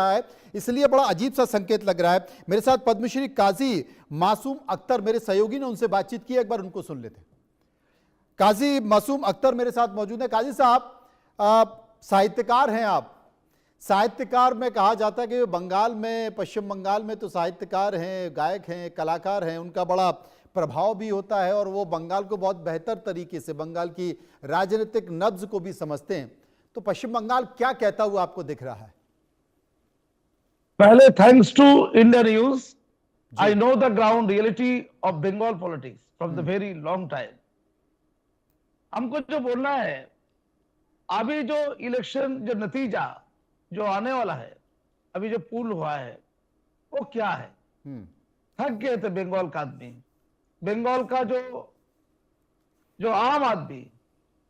है, इसलिए बड़ा अजीब सा संकेत लग रहा है। मेरे साथ पद्मश्री काजी मासूम अख्तर मेरे सहयोगी ने उनसे बातचीत की, एक बार उनको सुन लेते हैं। काजी मासूम अख्तर मेरे साथ मौजूद है। काजी साहब, साहित्यकार हैं आप। साहित्यकार में कहा जाता है कि बंगाल में, पश्चिम बंगाल में तो साहित्यकार हैं, गायक हैं, कलाकार हैं, उनका बड़ा प्रभाव भी होता है और वो बंगाल को बहुत बेहतर तरीके से, बंगाल की राजनीतिक नब्ज को भी समझते हैं। तो पश्चिम बंगाल क्या कहता हुआ आपको दिख रहा है? पहले thanks to India news, I know the ground reality of Bengal politics from the very long time. हमको जो बोलना है, अभी जो इलेक्शन, जो नतीजा जो आने वाला है, अभी जो पूल हुआ है, वो क्या है? थक गए थे बंगाल का आदमी, बंगाल का जो आम आदमी,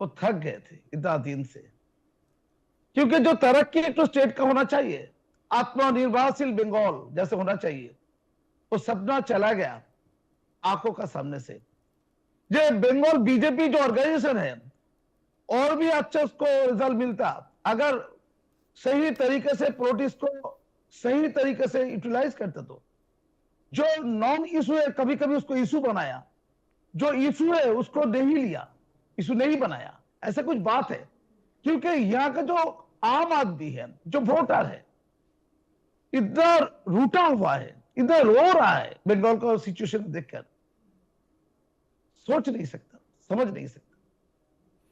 वो थक गए थे इतना दिन से। क्योंकि जो तरक्की एक तो स्टेट का होना चाहिए, आत्मनिर्भरशील बंगाल जैसे होना चाहिए, वो सपना चला गया आंखों का सामने से। जो बंगाल बीजेपी जो ऑर्गेनाइजेशन है, और भी अच्छा उसको रिजल्ट मिलता अगर सही तरीके से पॉलिटिक्स को सही तरीके से यूटिलाइज करते। तो जो नॉन इशू है, कभी कभी उसको इशू बनाया, जो इशू है उसको नहीं लिया, इशू नहीं बनाया, ऐसा कुछ बात है। क्योंकि यहाँ का जो आम आदमी है, जो वोटर है, इधर रूठा हुआ है, इधर रो रहा है बंगाल का सिचुएशन देखकर। सोच नहीं सकता, समझ नहीं सकता।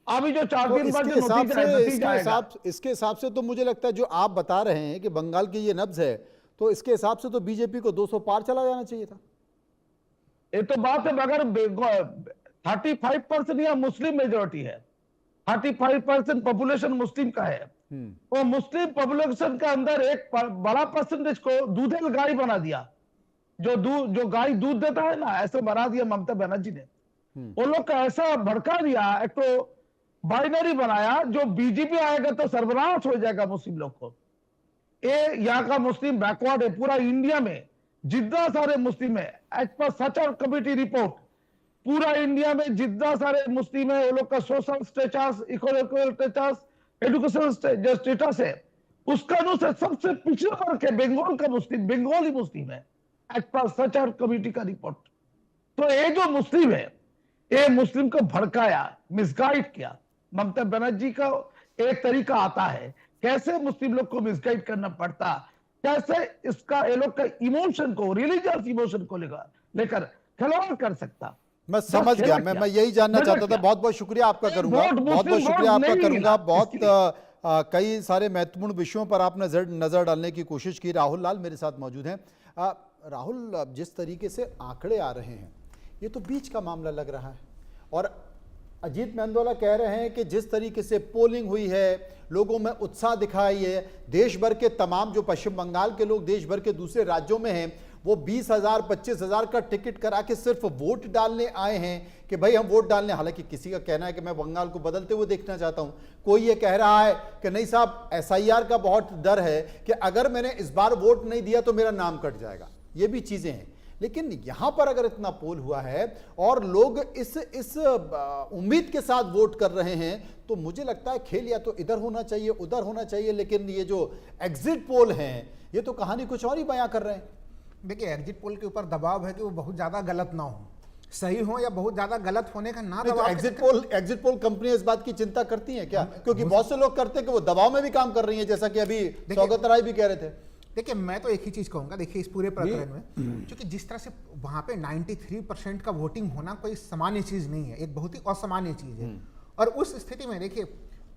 अभी जो 4 दिन बाद जो नतीजा आएगा, इसके हिसाब से तो मुझे लगता है जो आप बता रहे हैं कि बंगाल की ये नब्ज है, तो इसके हिसाब से तो बीजेपी को 200 पार चला जाना चाहिए था। ये तो बात है, मगर 35% यहाँ मुस्लिम मेजोरिटी है, 35% पॉपुलेशन मुस्लिम का है। वो मुस्लिम पॉपुलेशन के अंदर एक बड़ा परसेंटेज को दूधेल गाय बना दिया। जो गाय दूध देता है ना, ऐसे बना दिया ममता बनर्जी ने। वो लोग का ऐसा भड़का दिया, एक तो बाइनरी बनाया, जो बीजेपी आएगा तो सर्वनाश हो जाएगा मुस्लिम लोग को। ये यहाँ का मुस्लिम बैकवर्ड है पूरा इंडिया में, जितना सारे मुस्लिम है, एज पर सच कमिटी रिपोर्ट, पूरा इंडिया में जितना सारे मुस्लिम है, वो लोग का social status, economical status, education जो स्टेटस है, उसका अनुसार सबसे पिछड़ा वर्ग है बंगाल का मुस्लिम, बंगाली मुस्लिम है, एज पर सच कमिटी का रिपोर्ट। तो ये जो मुस्लिम है, ये मुस्लिम को भड़काया, मिसगाइड किया। ममता बनर्जी का एक तरीका आता है कैसे मुस्लिम लोग को मिसगाइड करना पड़ता, कैसे इसका ये लोग का इमोशन को, रिलीजियस इमोशन को लेकर खिलवाड़ कर सकता। मैं समझ गया, मैं यही जानना चाहता था। बहुत बहुत शुक्रिया आपका करूंगा, बहुत बहुत शुक्रिया आपका करूंगा। बहुत कई सारे महत्वपूर्ण विषयों पर आपने नजर डालने की कोशिश की। राहुल लाल मेरे साथ मौजूद हैं। राहुल, जिस तरीके से आंकड़े आ रहे हैं, ये तो बीच का मामला लग रहा है, और अजीत मेंदोला कह रहे हैं कि जिस तरीके से पोलिंग हुई है, लोगों में उत्साह दिखाई है, देश भर के तमाम जो पश्चिम बंगाल के लोग देश भर के दूसरे राज्यों में हैं, वो 20,000 25,000 का टिकट करा के सिर्फ वोट डालने आए हैं कि भाई हम वोट डालने। हालांकि किसी का कहना है कि मैं बंगाल को बदलते हुए देखना चाहता हूं, कोई ये कह रहा है कि नहीं साहब, SIR का बहुत डर है कि अगर मैंने इस बार वोट नहीं दिया तो मेरा नाम कट जाएगा। ये भी चीजें हैं। लेकिन यहां पर अगर इतना पोल हुआ है और लोग इस उम्मीद के साथ वोट कर रहे हैं, तो मुझे लगता है खेल या तो इधर होना चाहिए, उधर होना चाहिए। लेकिन ये जो एग्जिट पोल हैं, ये तो कहानी कुछ और ही बयां कर रहे हैं। देखिए, एग्जिट पोल के ऊपर दबाव है कि वो बहुत ज्यादा गलत ना हो, सही हो या बहुत ज्यादा गलत होने का ना दबाव। एग्जिट पोल कंपनी इस बात की चिंता करती हैं क्या? क्योंकि बहुत से लोग करते हैं कि वो दबाव में भी काम कर रही है, जैसा कि अभी सौगत राय भी कह रहे थे। देखिए, मैं तो एक ही चीज कहूंगा, देखिए इस पूरे प्रकरण में, क्योंकि जिस तरह से वहां पे 93% का वोटिंग होना कोई सामान्य चीज नहीं है, एक बहुत ही असामान्य चीज है। और उस स्थिति में देखिए,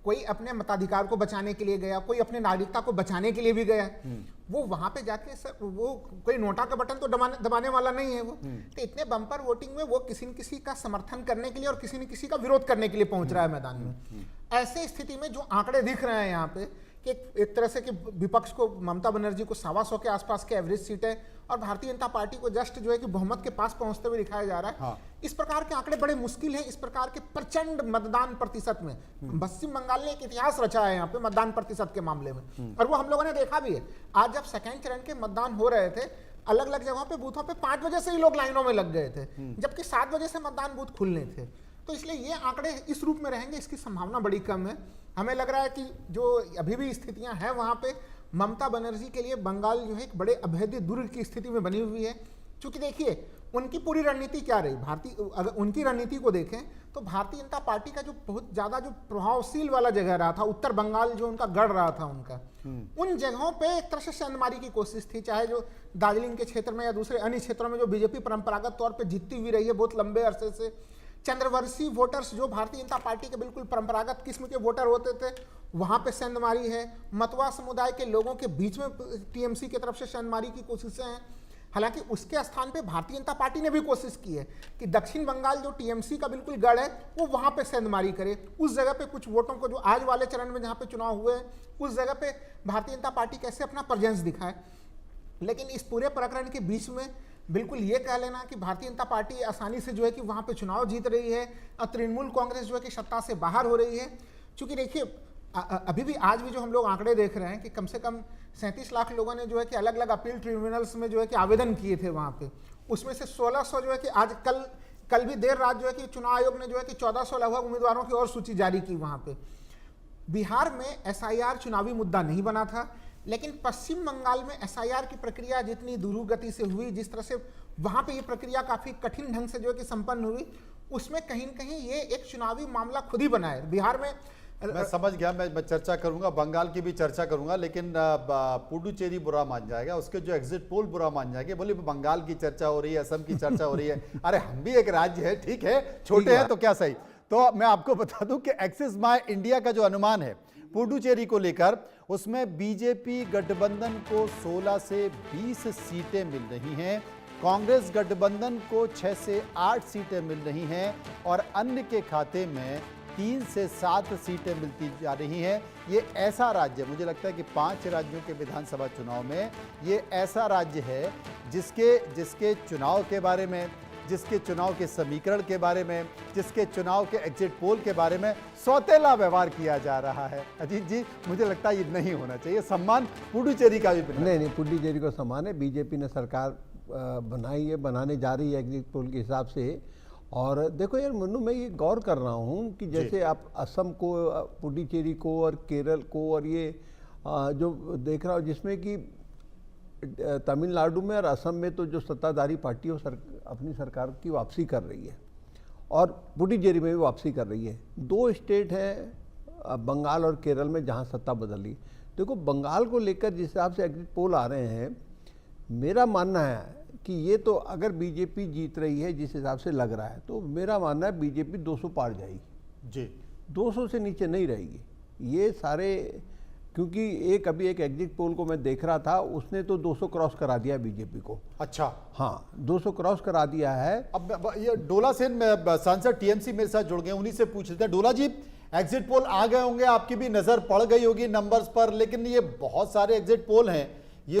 कोई अपने मताधिकार को बचाने के लिए गया, कोई अपने नागरिकता को बचाने के लिए भी गया, वो वहां पे जाके सर, वो कोई नोटा का बटन तो दबाने वाला नहीं है वो। तो इतने बम्पर वोटिंग में वो किसी न किसी का समर्थन करने के लिए और किसी न किसी का विरोध करने के लिए पहुंच रहा है मैदान में। ऐसे स्थिति में जो आंकड़े दिख रहे हैं यहाँ पे कि एक तरह से कि विपक्ष को, ममता बनर्जी को 125 के आसपास के एवरेज सीटें और भारतीय जनता पार्टी को जस्ट जो है कि बहुमत के पास पहुंचते हुए दिखाया जा रहा है। हाँ। इस प्रकार के आंकड़े बड़े मुश्किल हैं। इस प्रकार के प्रचंड मतदान प्रतिशत में पश्चिम बंगाल ने एक इतिहास रचा है यहाँ पे मतदान प्रतिशत के मामले में, और वो हम लोगों ने देखा भी है। आज जब सेकेंड चरण के मतदान हो रहे थे, अलग अलग जगहों पे, बूथों पे 5 बजे से ही लोग लाइनों में लग गए थे, जबकि 7 बजे से मतदान बूथ खुलने थे। तो इसलिए ये आंकड़े इस रूप में रहेंगे, इसकी संभावना बड़ी कम है। हमें लग रहा है कि जो अभी भी स्थितियां हैं वहां पे, ममता बनर्जी के लिए बंगाल जो है एक बड़े अभेद्य दुर्ग की स्थिति में बनी हुई है। क्योंकि देखिए उनकी पूरी रणनीति क्या रही, अगर उनकी रणनीति को देखें तो भारतीय जनता पार्टी का जो बहुत ज्यादा जो प्रभावशील वाला जगह रहा था, उत्तर बंगाल जो उनका गढ़ रहा था उनका, उन जगहों पे एक तरह से सेंधमारी की कोशिश थी। चाहे जो दार्जिलिंग के क्षेत्र में या दूसरे अन्य क्षेत्रों में जो बीजेपी परंपरागत तौर पे जीतती हुई रही है बहुत लंबे अरसे से, चंद्रवंशी वोटर्स जो भारतीय जनता पार्टी के बिल्कुल परंपरागत किस्म के वोटर होते थे, वहां पे सेंधमारी है। मतवा समुदाय के लोगों के बीच में टीएमसी की तरफ से सेंधमारी की कोशिशें हैं। हालांकि उसके स्थान पे भारतीय जनता पार्टी ने भी कोशिश की है कि दक्षिण बंगाल जो टीएमसी का बिल्कुल गढ़ है वो वहां पे सेंधमारी करे, उस जगह पे कुछ वोटों को जो आज वाले चरण में जहां पे चुनाव हुए उस जगह पे भारतीय जनता पार्टी कैसे अपना प्रेजेंस दिखाए। लेकिन इस पूरे प्रकरण के बीच में बिल्कुल ये कह लेना कि भारतीय जनता पार्टी आसानी से जो है कि वहां पे चुनाव जीत रही है और तृणमूल कांग्रेस जो है कि सत्ता से बाहर हो रही है। क्योंकि देखिए अभी भी आज भी जो हम लोग आंकड़े देख रहे हैं कि कम से कम 37 लाख लोगों ने जो है कि अलग अलग अपील ट्रिब्यूनल्स में जो है कि आवेदन किए थे वहां पे, उसमें से 1600 जो है कि आज कल भी देर रात जो है कि चुनाव आयोग ने जो है कि 1400 लगभग उम्मीदवारों की और सूची जारी की वहां पे। बिहार में एसआईआर चुनावी मुद्दा नहीं बना था, लेकिन पश्चिम बंगाल में एसआईआर की प्रक्रिया जितनी दुरूह गति से हुई, जिस तरह से वहां पे ये प्रक्रिया काफी कठिन ढंग से जो है कि संपन्न हुई, उसमें कहीं न कहीं ये एक चुनावी मामला खुद ही बना है। बिहार में मैं समझ गया, मैं चर्चा करूंगा, बंगाल की भी चर्चा करूंगा, लेकिन पुडुचेरी बुरा मान जाएगा, उसके जो एग्जिट पोल बुरा मान जाएंगे। बोले बंगाल की चर्चा हो रही है, असम की चर्चा हो रही है, अरे हम भी एक राज्य है, ठीक है, छोटे हैं तो क्या सही। तो मैं आपको बता दूं कि एक्सिस माय इंडिया का जो अनुमान है पुडुचेरी को लेकर, उसमें बीजेपी गठबंधन को 16 से 20 सीटें मिल रही हैं, कांग्रेस गठबंधन को 6 से 8 सीटें मिल रही हैं और अन्य के खाते में 3 से 7 सीटें मिलती जा रही हैं। ये ऐसा राज्य, मुझे लगता है कि 5 राज्यों के विधानसभा चुनाव में ये ऐसा राज्य है जिसके चुनाव के बारे में, जिसके चुनाव के समीकरण के बारे में, जिसके चुनाव के एग्जिट पोल के बारे में सौतेला व्यवहार किया जा रहा है। अजीत जी, मुझे लगता है ये नहीं होना चाहिए। सम्मान पुडुचेरी का भी नहीं, पुडुचेरी को सम्मान है। बीजेपी ने सरकार बनाई है, बनाने जा रही है एग्जिट पोल के हिसाब से। और देखो यार मन्नू, मैं ये गौर कर रहा हूँ कि जैसे आप असम को, पुडुचेरी को और केरल को और ये जो देख रहा हूँ जिसमें कि तमिलनाडु में और असम में तो जो सत्ताधारी पार्टी है अपनी सरकार की वापसी कर रही है और पुडुचेरी में भी वापसी कर रही है। 2 स्टेट हैं बंगाल और केरल में जहाँ सत्ता बदल रही। देखो बंगाल को लेकर जिस हिसाब से एग्जिट पोल आ रहे हैं, मेरा मानना है कि ये तो अगर बीजेपी जीत रही है जिस हिसाब से लग रहा है, तो मेरा मानना है बीजेपी 200 पार जाएगी जी, 200 से नीचे नहीं रहेगी। ये सारे, क्योंकि अभी एक एग्जिट पोल को मैं देख रहा था, उसने तो 200 क्रॉस करा दिया बीजेपी को। अच्छा, हाँ 200 क्रॉस करा दिया है। अब ये डोला सेन सांसद टीएमसी मेरे साथ जुड़ गए, उन्हीं से पूछ लेते हैं। डोला जी, एग्जिट पोल आ गए होंगे, आपकी भी नजर पड़ गई होगी नंबर्स पर, लेकिन ये बहुत सारे एग्जिट पोल हैं